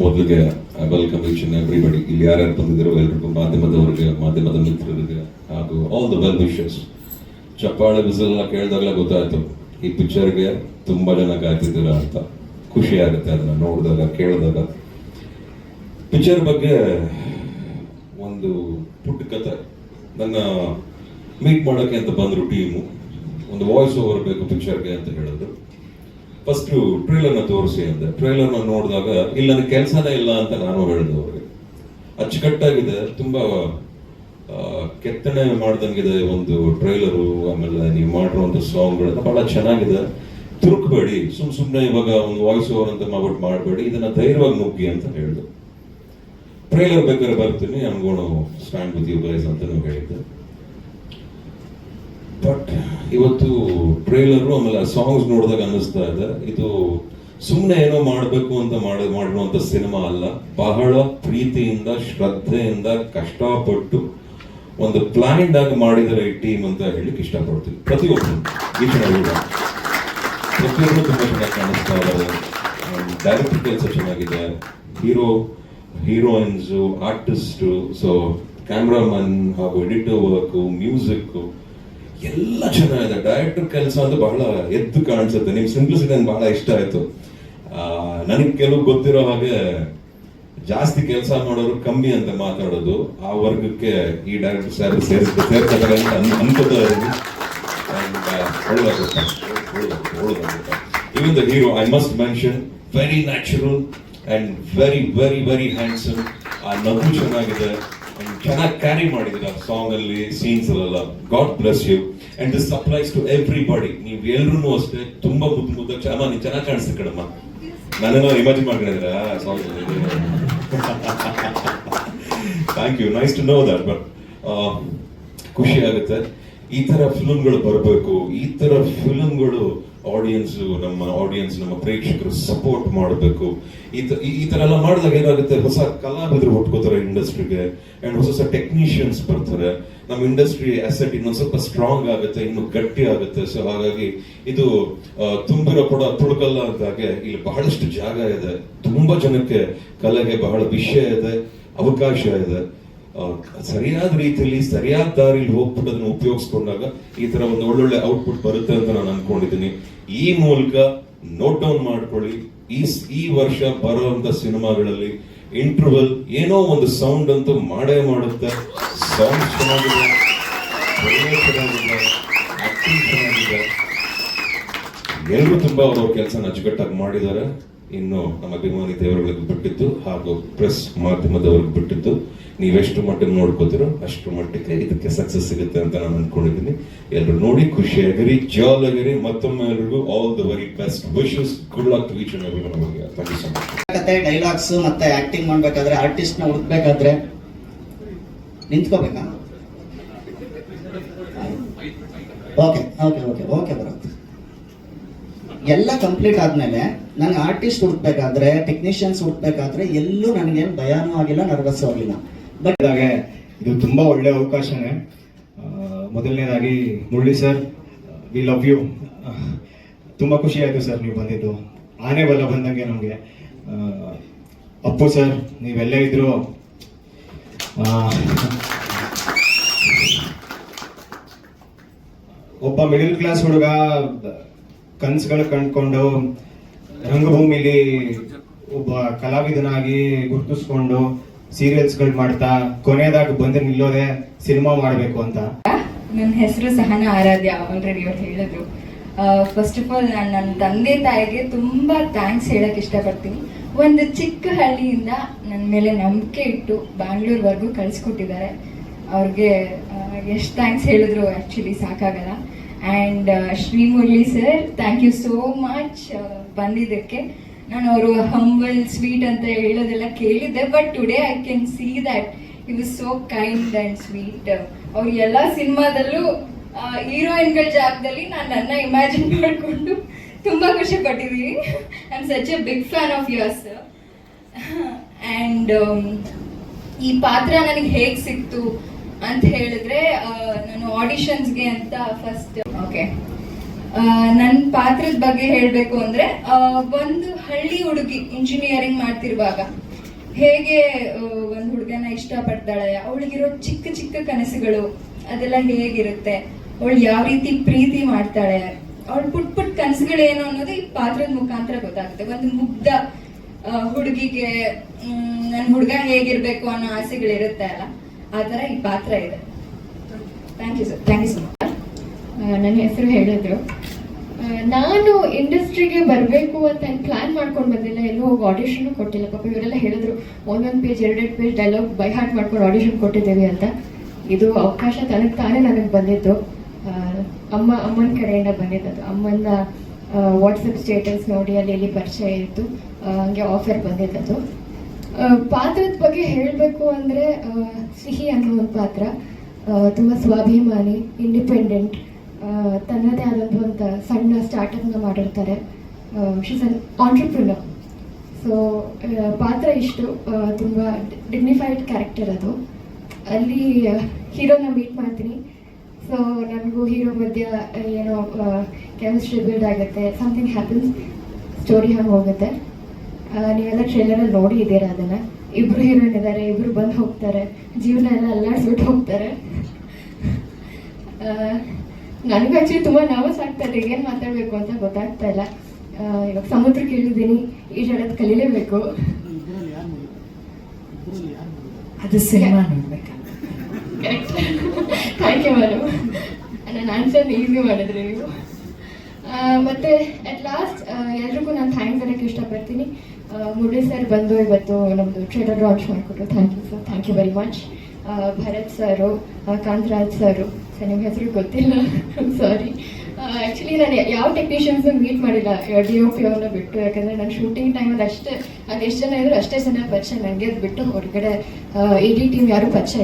ಮೊದಲಿಗೆ welcome each and everybody. ಇಲ್ಲಿ ಯಾರ್ಯಾರು ಬಂದಿದ್ರು ಎಲ್ರಿಗೂ, ಮಾಧ್ಯಮದವರಿಗೆ, ಮಾಧ್ಯಮದ ಮಿತ್ರರಿಗೆ ಹಾಗೂ ಆಲ್ ದ ವೆಲ್ ವಿಶಸ್. ಚಪ್ಪಾಳೆ ಬಿಸಿಲೆಲ್ಲ ಕೇಳಿದಾಗಲೇ ಗೊತ್ತಾಯ್ತು ಈ ಪಿಕ್ಚರ್ಗೆ ತುಂಬಾ ಜನ ಕಾಯ್ತಿದ್ದೀರ ಅಂತ. ಖುಷಿ ಆಗುತ್ತೆ ಅದನ್ನ ನೋಡಿದಾಗ, ಕೇಳಿದಾಗ. ಪಿಕ್ಚರ್ ಬಗ್ಗೆ ಒಂದು ಪುಟ್ಟ ಕತೆ. ನನ್ನ ಮೀಟ್ ಮಾಡೋಕ್ಕೆ ಅಂತ ಬಂದರು ಟೀಮು. ಒಂದು ವಾಯ್ಸ್ ಓವರ್ ಬೇಕು ಪಿಕ್ಚರ್ಗೆ ಅಂತ ಹೇಳಿದ್ರು. ಫಸ್ಟ್ ಟ್ರೇಲರ್ನ ತೋರಿಸಿ ಅಂದೆ. ಟ್ರೇಲರ್ನ ನೋಡಿದಾಗ ಇಲ್ಲ ನನಗೆ ಕೆಲಸನೇ ಇಲ್ಲ ಅಂತ ನಾನು ಹೇಳಿದೆ ಅವ್ರಿಗೆ. ಅಚ್ಚುಕಟ್ಟಾಗಿದೆ, ತುಂಬಾ ಕೆತ್ತನೆ ಮಾಡ್ದಂಗಿದೆ ಒಂದು ಟ್ರೈಲರು. ಆಮೇಲೆ ನೀವು ಮಾಡಿರುವಂಥ ಸಾಂಗ್ಗಳೆಲ್ಲ ಬಹಳ ಚೆನ್ನಾಗಿದೆ. ತುರುಕಬೇಡಿ, ಸುಮ್ಮನೆ ಇವಾಗ ಒಂದು ವಾಯ್ಸ್ ಓವರ್ ಅಂತ ಮಾಡ್ಬಿಟ್ಟು ಮಾಡಬೇಡಿ, ಇದನ್ನ ಧೈರ್ಯವಾಗಿ ನುಗ್ಗಿ ಅಂತ ಹೇಳಿದ್ರು. ಟ್ರೈಲರ್ ಬೇಕಾದ್ರೆ ಬರ್ತೀನಿ, I am gonna stand with you guys ಅಂತಲೂ ಹೇಳಿದ್ದೆ. ಬಟ್ ಇವತ್ತು ಟ್ರೈಲರು ಆಮೇಲೆ ಸಾಂಗ್ಸ್ ನೋಡಿದಾಗ ಅನ್ನಿಸ್ತಾ ಇದೆ ಇದು ಸುಮ್ಮನೆ ಏನೋ ಮಾಡಬೇಕು ಅಂತ ಮಾಡಿರುವಂತ ಸಿನಿಮಾ ಅಲ್ಲ. ಬಹಳ ಪ್ರೀತಿಯಿಂದ, ಶ್ರದ್ಧೆಯಿಂದ, ಕಷ್ಟಪಟ್ಟು ಒಂದು ಪ್ಲಾನ್ಡ್ ಆಗಿ ಮಾಡಿದರೆ ಈ ಟೀಮ್ ಅಂತ ಹೇಳಿಕ್ಕೆ ಇಷ್ಟಪಡ್ತೀವಿ. ಪ್ರತಿಯೊಬ್ಬರು ಪ್ರತಿಯೊಬ್ಬರು ತುಂಬಾ ಚೆನ್ನಾಗಿ ಕಾಣಿಸ್ತಾ ಇದ್ದಾರೆ. ಡೈರೆಕ್ಟರ್ ಕೆಲಸ ಚೆನ್ನಾಗಿದೆ, ಹೀರೋಯಿನ್ಸು, ಆರ್ಟಿಸ್ಟು, ಸೊ ಕ್ಯಾಮ್ರಾಮನ್ ಹಾಗೂ ಎಡಿಟರ್ ವರ್ಕ್, ಮ್ಯೂಸಿಕ್ ಎಲ್ಲ ಚೆನ್ನಾಗಿದೆ. ಡೈರೆಕ್ಟರ್ ಕೆಲಸ ಅಂತ ಬಹಳ ಎದ್ದು ಕಾಣಿಸುತ್ತೆ. ನಿಮ್ ಸಿಂಪ್ಲಿಸಿಟಿ ನನ್ಗೆ ಬಹಳ ಇಷ್ಟ ಆಯ್ತು. ನನಗೆ ಕೆಲವು ಗೊತ್ತಿರೋ ಹಾಗೆ ಜಾಸ್ತಿ ಕೆಲಸ ಮಾಡೋರು ಕಮ್ಮಿ ಅಂತ ಮಾತಾಡೋದು, ಆ ವರ್ಗಕ್ಕೆ ಈ ಡೈರೆಕ್ಟರ್ ಸೇರ್ತಾರೆ ಅಂತ ಅನ್ಕೋತಾ ಇದ್ದೀನಿ. Even the hero, I must mention, very natural and very very very handsome. ಆ ನಗು ಚೆನ್ನಾಗಿದೆ, ಚೆನ್ನಾಗಿ ಕ್ಯಾರಿ ಮಾಡಿದಿರ ಸಾಂಗ್ ಅಲ್ಲಿ, ಸೀನ್ಸ್ ಅಲ್ಲೆಲ್ಲ. God bless you. And this applies to everybody. ನೀವು ಎಲ್ರೂ ಅಷ್ಟೇ ತುಂಬಾ ಮುದ್ದಾಗಿ ಅಮ್ಮ ನೀವು ಚೆನ್ನಾಗಿ ಕಾಣಿಸ್ತೀವಿ ಕಣಮ್ಮ. ನಾನೇನೋ ಇಮ್ಯಾಜಿನ್ ಮಾಡ್ಕೊಂಡಿದ್ರ song. Thank you, nice to know that. But ಖುಷಿ ಆಗುತ್ತೆ. ಈ ತರ ಫಿಲ್ಮ್ಗಳು ಬರಬೇಕು. ಈ ತರ ಫಿಲ್ಮ್ಗಳು ನಮ್ಮ ಪ್ರೇಕ್ಷಕರು ಸಪೋರ್ಟ್ ಮಾಡಬೇಕು. ಈ ತರ ಎಲ್ಲ ಮಾಡಿದಾಗ ಏನಾಗುತ್ತೆ, ಹೊಸ ಕಲಾವಿದರು ಹುಟ್ಕೋತಾರೆ ಇಂಡಸ್ಟ್ರಿಗೆ, ಅಂಡ್ ಹೊಸ ಟೆಕ್ನಿಷಿಯನ್ಸ್ ಬರ್ತಾರೆ. ನಮ್ಮ ಇಂಡಸ್ಟ್ರಿ ಅಸೆಟ್ ಇನ್ನೊಂದು ಸ್ವಲ್ಪ ಸ್ಟ್ರಾಂಗ್ ಆಗುತ್ತೆ, ಇನ್ನು ಗಟ್ಟಿ ಆಗುತ್ತೆ. ಸೊ ಹಾಗಾಗಿ ಇದು ತುಂಬಿರೋ ಕೂಡ ತುಳುಕಲ್ಲ ಅಂತಾಗೆ ಇಲ್ಲಿ ಬಹಳಷ್ಟು ಜಾಗ ಇದೆ. ತುಂಬಾ ಜನಕ್ಕೆ ಕಲೆಗೆ ಬಹಳ ವಿಷಯ ಇದೆ, ಅವಕಾಶ ಇದೆ. ಸರಿಯಾದ ರೀತಿಯಲ್ಲಿ ಸರಿಯಾದ ದಾರಿಲಿ ಹೋಗ್ಬಿಟ್ಟು ಅದನ್ನು ಉಪಯೋಗಿಸ್ಕೊಂಡಾಗ ಈ ತರ ಒಂದು ಒಳ್ಳೊಳ್ಳೆ ಔಟ್ಪುಟ್ ಬರುತ್ತೆ ಅಂತ ನಾನು ಅನ್ಕೊಂಡಿದ್ದೀನಿ. ಈ ಮೂಲಕ ನೋಟ್ ಡೌನ್ ಮಾಡ್ಕೊಳ್ಳಿ, ಈ ವರ್ಷ ಬರುವಂತ ಸಿನಿಮಾಗಳಲ್ಲಿ ಇಂಟರ್ವಲ್ ಏನೋ ಒಂದು ಸೌಂಡ್ ಅಂತೂ ಮಾಡೇ ಮಾಡುತ್ತೆ. ಸಾಂಗ್ ಚೆನ್ನಾಗಿದೆ, ಚೆನ್ನಾಗಿದೆ, ಆಕ್ಟಿಂಗ್ ಚೆನ್ನಾಗಿದೆ. ಎಲ್ಲರೂ ತುಂಬಾ ಅವ್ರವ್ರ ಕೆಲಸ ಅಚ್ಚುಕಟ್ಟಾಗಿ ಮಾಡಿದ್ದಾರೆ. ಇನ್ನು ನಮ್ಮ ಅಭಿಮಾನಿ ದೇವರುಗಳಿಗೆ ಬಿಟ್ಟಿದ್ದು ಹಾಗೂ ಪ್ರೆಸ್ ಮಾಧ್ಯಮದವ್ರಿಗೆ ಬಿಟ್ಟಿದ್ದು. ನೀವೆಷ್ಟು ಮಟ್ಟಿಗೆ ನೋಡ್ಕೋತಿರೋ ಅಷ್ಟು ಮಟ್ಟಿಗೆ ಇದಕ್ಕೆ ಸಕ್ಸಸ್ ಸಿಗುತ್ತೆ ಅಂತ ನಾನು ಅನ್ಕೊಂಡಿದ್ದೀನಿ. ಎಲ್ಲರೂ ನೋಡಿ ಖುಷಿಯಾಗಿರಿ, ಜಾಲಿಯಾಗಿರಿ. ಮತ್ತೊಮ್ಮೆ ಎಲ್ಲರಿಗೂ all the very best wishes. Good luck to each and every one of you. Thank you so much. ಕತೆ, ಡೈಲಾಗ್ಸ್ ಮತ್ತೆ ಆಕ್ಟಿಂಗ್ ಮಾಡ್ಬೇಕಾದ್ರೆ, ಆರ್ಟಿಸ್ಟ್ ನ ಹುಡುಕ್ಬೇಕಾದ್ರೆ ನಿಂತ್ಕೋಬೇಕಾ? ಓಕೆ ಓಕೆ ಓಕೆ ಓಕೆ ಬರುತ್ತೆ. ಎಲ್ಲ ಕಂಪ್ಲೀಟ್ ಆದ್ಮೇಲೆ ನಾನು ಆರ್ಟಿಸ್ಟ್ ಹುಡುಕ್ಬೇಕಾದ್ರೆ, ಟೆಕ್ನಿಷಿಯನ್ಸ್ ಹುಡುಕ್ಬೇಕಾದ್ರೆ ಎಲ್ಲೂ ನನಗೇನು ಭಯಾನೂ ಆಗಿಲ್ಲ, ನರ್ವಸ್ ಆಗಿಲ್ಲ. ಬಟ್ ಇದು ತುಂಬಾ ಒಳ್ಳೆ ಅವಕಾಶನೇ. ಮೊದಲನೇದಾಗಿ Murali sir, we love you. ತುಂಬಾ ಖುಷಿ ಆಯ್ತು ಸರ್ ನೀವು ಬಂದಿದ್ದು. ಆನೆ ಬಲ ಬಂದಂಗೆ ನಮಗೆ. ಅಪ್ಪು ಸರ್, ನೀವೆಲ್ಲೇ ಇದ್ರು ಒಬ್ಬ ಮಿಡಿಲ್ ಕ್ಲಾಸ್ ಹುಡುಗ ಕನಸುಗಳು ಕಂಡ್ಕೊಂಡು ರಂಗಭೂಮಿಲಿ ಒಬ್ಬ ಕಲಾವಿದನಾಗಿ ಗುರುತಿಸ್ಕೊಂಡು ಸೀರಿಯಲ್ಸ್ಗಳು ಮಾಡ್ತಾ ಕೊನೆಯದಾಗಿ ಬಂದು ನಿಲ್ಲೋದೆ ಸಿನಿಮಾ ಮಾಡಬೇಕು ಅಂತ. ನನ್ನ ಹೆಸರು ಸಹನಾ ಆರಾಧ್ಯ. ಆಲ್ರೆಡಿ ಅವ್ರು ಹೇಳಿದ್ರು. ಫಸ್ಟ್ ಆಫ್ ಆಲ್ ನಾನು ನನ್ನ ತಂದೆ ತಾಯಿಗೆ ತುಂಬಾ ಥ್ಯಾಂಕ್ಸ್ ಹೇಳಕ್ ಇಷ್ಟಪಡ್ತೀನಿ. ಒಂದು ಚಿಕ್ಕ ಹಳ್ಳಿಯಿಂದ ನನ್ನ ಮೇಲೆ ನಂಬಿಕೆ ಇಟ್ಟು ಬ್ಯಾಂಗ್ಳೂರ್ವರೆಗೂ ಕಳಿಸ್ಕೊಟ್ಟಿದ್ದಾರೆ. ಅವ್ರಿಗೆ ಎಷ್ಟು ಥ್ಯಾಂಕ್ಸ್ ಹೇಳಿದ್ರು ಆ್ಯಕ್ಚುಲಿ ಸಾಕಾಗಲ್ಲ. And Shri Murali sir, thank you so much ಬಂದಿದ್ದಕ್ಕೆ. ನಾನು ಅವರು ಹಂಬಲ್, ಸ್ವೀಟ್ ಅಂತ ಹೇಳೋದೆಲ್ಲ ಕೇಳಿದ್ದೆ, but today I can see that he was so kind and sweet. ಅವ್ರು ಎಲ್ಲ ಸಿನಿಮಾದಲ್ಲೂ ಹೀರೋಯಿನ್ಗಳ ಜಾಗದಲ್ಲಿ ನನ್ನ ಇಮ್ಯಾಜಿನ್ ಮಾಡಿಕೊಂಡು ತುಂಬ ಖುಷಿ ಪಟ್ಟಿದ್ದೀವಿ. I am such a big fan of yours. And ಈ ಪಾತ್ರ ನನಗೆ ಹೇಗೆ ಸಿಕ್ತು ಅಂತ ಹೇಳಿದ್ರೆ, ನಾನು ಆಡಿಷನ್ಸ್ಗೆ ಅಂತ ಫಸ್ಟ್ ನನ್ನ ಪಾತ್ರದ ಬಗ್ಗೆ ಹೇಳಬೇಕು ಅಂದ್ರೆ ಒಂದು ಹಳ್ಳಿ ಹುಡುಗಿ ಇಂಜಿನಿಯರಿಂಗ್ ಮಾಡ್ತಿರುವಾಗ ಹೇಗೆ ಒಂದು ಹುಡುಗನ ಇಷ್ಟಪಡ್ತಾಳೆ, ಅವಳಿಗಿರೋ ಚಿಕ್ಕ ಚಿಕ್ಕ ಕನಸುಗಳು ಅದೆಲ್ಲ ಹೇಗಿರುತ್ತೆ, ಅವಳು ಯಾವ ರೀತಿ ಪ್ರೀತಿ ಮಾಡ್ತಾಳೆ, ಅವಳು ಪುಟ್ ಕನಸುಗಳೇನು ಅನ್ನೋದು ಈ ಪಾತ್ರದ ಮುಖಾಂತರ ಗೊತ್ತಾಗುತ್ತೆ. ಒಂದು ಮುಗ್ಧ ಹುಡುಗಿಗೆ ನನ್ನ ಹುಡುಗ ಹೇಗಿರ್ಬೇಕು ಅನ್ನೋ ಆಸೆಗಳಿರುತ್ತೆ ಅಲ್ಲ, ಆ ಥರ ಈ ಪಾತ್ರ ಇದೆ. Thank you sir. Thank you so much. ನನ್ನ ಹೆಸರು ಹೇಳಿದ್ರು. ನಾನು ಇಂಡಸ್ಟ್ರಿಗೆ ಬರಬೇಕು ಅಂತ ಪ್ಲಾನ್ ಮಾಡ್ಕೊಂಡು ಬಂದಿಲ್ಲ, ಎಲ್ಲೂ ಹೋಗಿ ಆಡಿಷನ್ ಕೊಟ್ಟಿಲ್ಲ. ಪಾಪ ಇವರೆಲ್ಲ ಹೇಳಿದ್ರು ಒಂದೊಂದು page 2 page dialogue by heart ಮಾಡ್ಕೊಂಡು ಆಡಿಷನ್ ಕೊಟ್ಟಿದ್ದೇವೆ ಅಂತ. ಇದು ಅವಕಾಶ ತಾನೇ ನನಗೆ ಬಂದಿದ್ದು. ಅಮ್ಮನ ಕಡೆಯಿಂದ ಬಂದಿದ್ದದು. ಅಮ್ಮನ ವಾಟ್ಸಪ್ ಸ್ಟೇಟಸ್ ನೋಡಿ ಅಲ್ಲಿ ಪರಿಚಯ ಇತ್ತು, ಹಂಗೆ ಆಫರ್ ಬಂದಿದ್ದದು. ಪಾತ್ರದ ಬಗ್ಗೆ ಹೇಳಬೇಕು ಅಂದರೆ ಸಿಹಿ ಅನ್ನೋ ಒಂದು ಪಾತ್ರ ತುಂಬ ಸ್ವಾಭಿಮಾನಿ, ಇಂಡಿಪೆಂಡೆಂಟ್, ತನ್ನದೇ ಆದಂಥ ಒಂದು ಸಣ್ಣ ಸ್ಟಾರ್ಟಪ್ನ ಮಾಡಿರ್ತಾರೆ. ಶೀಸ್ ಅನ್ ಆಂಟ್ರಪ್ರಿನರ್. ಸೊ ಪಾತ್ರ ಇಷ್ಟು ತುಂಬ ಡಿಗ್ನಿಫೈಡ್ ಕ್ಯಾರೆಕ್ಟರ್ ಅದು. ಅಲ್ಲಿ ಹೀರೋನ ಮೀಟ್ ಮಾಡ್ತೀನಿ. ಸೊ ನನಗೂ ಹೀರೋ ಮಧ್ಯ ಏನೋ ಕೆಮಿಸ್ಟ್ರಿ ಬಿಲ್ಡ್ ಆಗುತ್ತೆ, ಸಮಥಿಂಗ್ ಹ್ಯಾಪನ್ಸ್, ಸ್ಟೋರಿ ಹಂಗೆ ಹೋಗುತ್ತೆ. ನೀವೆಲ್ಲ ಟ್ರೇಲರಲ್ಲಿ ನೋಡಿ ಇದ್ದೀರಾ ಅದನ್ನು. ಇಬ್ಬರು ಹೀರೋಯಿನ್ ಇದ್ದಾರೆ, ಇಬ್ಬರು ಬಂದು ಹೋಗ್ತಾರೆ, ಜೀವನ ಎಲ್ಲ ಅಲ್ಲಾಡಿಸ್ಬಿಟ್ಟು ಹೋಗ್ತಾರೆ. ನನಗೂ ಆ್ಯಕ್ಚುಲಿ ತುಂಬ ನರ್ವಸ್ ಆಗ್ತಾ ಇದೆ, ಏನು ಮಾತಾಡಬೇಕು ಅಂತ ಗೊತ್ತಾಗ್ತಾ ಇಲ್ಲ. ಇವಾಗ ಸಮುದ್ರಕ್ಕೆ ಇಳಿದಿದ್ದೀನಿ, ಈಜಾಡೋದು ಕಲೀಲೇಬೇಕು. ಅದು ಸಿನಿಮಾ ನೋಡ್ಬೇಕು. ಥ್ಯಾಂಕ್ ಯು ಮೇಡಮ್, ನನ್ನ ಆನ್ಸರ್ ಈಸಿ ಮಾಡಿದ್ರಿ ನೀವು. ಮತ್ತು ಅಟ್ ಲಾಸ್ಟ್ ಎಲ್ರಿಗೂ ನಾನು ಥ್ಯಾಂಕ್ಸ್ ಹೇಳೋಕ್ಕೆ ಇಷ್ಟಪಡ್ತೀನಿ. ಮುರಳಿ ಸರ್ ಬಂದು ಇವತ್ತು ನಮ್ಮದು ಟ್ರೇಲರ್ ಲಾಂಚ್ ಮಾಡಿಕೊಟ್ರು. Thank you sir, thank you very much. Bharath sir, Kantharaj sir, sir ನಿಮ್ಮ ಹೆಸರು ಗೊತ್ತಿಲ್ಲ, ಸಾರಿ. ಆ್ಯಕ್ಚುಲಿ ನಾನು ಯಾವ ಟೆಕ್ನಿಷಿಯನ್ಸ್ ಮೀಟ್ ಮಾಡಿಲ್ಲ DOP ಅವ್ರನ್ನ ಬಿಟ್ಟು, ಯಾಕಂದರೆ ನಾನು ಶೂಟಿಂಗ್ ಟೈಮಲ್ಲಿ ಅಷ್ಟೇ, ಅದು ಎಷ್ಟು ಜನ ಇದ್ರು ಅಷ್ಟೇ ಜನ ಪರಿಚಯ, ನನಗೆ ಅದು ಬಿಟ್ಟು ಹೊರಗಡೆ AD ಟೀಮ್ ಯಾರೂ ಪರಿಚಯ